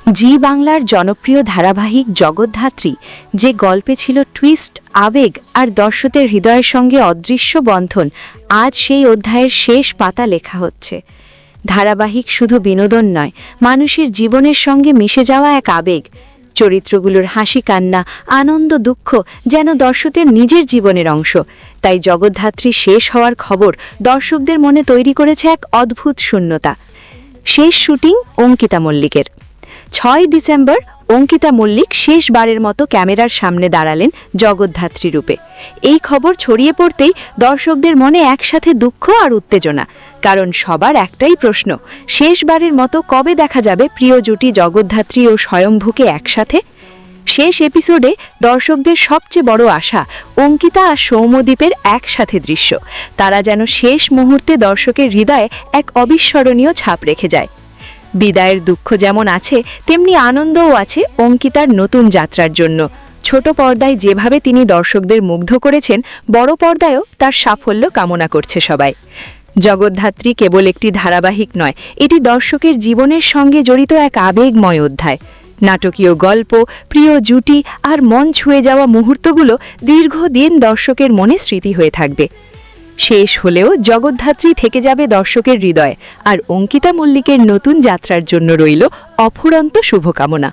জি বাংলার জনপ্রিয় ধারাবাহিক জগদ্ধাত্রী, যে গল্পে ছিল টুইস্ট, আবেগ আর দর্শকদের হৃদয়ের সঙ্গে অদৃশ্য বন্ধন, আজ সেই অধ্যায়ের শেষ পাতা লেখা হচ্ছে। ধারাবাহিক শুধু বিনোদন নয়, মানুষের জীবনের সঙ্গে মিশে যাওয়া এক আবেগ। চরিত্রগুলোর হাসি কান্না, আনন্দ দুঃখ যেন দর্শকদের নিজের জীবনের অংশ। তাই জগদ্ধাত্রী শেষ হওয়ার খবর দর্শকদের মনে তৈরি করেছে এক অদ্ভুত শূন্যতা। শেষ শুটিং অঙ্কিতা মল্লিকের। ৬ ডিসেম্বর অঙ্কিতা মল্লিক শেষবারের মতো ক্যামেরার সামনে দাঁড়ালেন জগদ্ধাত্রী রূপে। এই খবর ছড়িয়ে পড়তেই দর্শকদের মনে একসাথে দুঃখ আর উত্তেজনা। কারণ সবার একটাই প্রশ্ন, শেষবারের মতো কবে দেখা যাবে প্রিয় জুটি জগদ্ধাত্রী ও স্বয়ম্ভূকে একসাথে? শেষ এপিসোডে দর্শকদের সবচেয়ে বড় আশা অঙ্কিতা আর সৌম্যদীপের একসাথে দৃশ্য। তারা যেন শেষ মুহূর্তে দর্শকের হৃদয়ে এক অবিস্মরণীয় ছাপ রেখে যায়। বিদায়ের দুঃখ যেমন আছে, তেমনি আনন্দও আছে অঙ্কিতার নতুন যাত্রার জন্য। ছোট পর্দায় যেভাবে তিনি দর্শকদের মুগ্ধ করেছেন, বড় পর্দায়ও তার সাফল্য কামনা করছে সবাই। জগদ্ধাত্রী কেবল একটি ধারাবাহিক নয়, এটি দর্শকের জীবনের সঙ্গে জড়িত এক আবেগময় অধ্যায়। নাটকীয় গল্প, প্রিয় জুটি আর মন ছুঁয়ে যাওয়া মুহূর্তগুলো দীর্ঘদিন দর্শকের মনে স্মৃতি হয়ে থাকবে। শেষ হলেও জগদ্ধাত্রী থেকে যাবে দর্শকের হৃদয়ে, আর অঙ্কিতা মল্লিকের নতুন যাত্রার জন্য রইল অফুরন্ত শুভকামনা।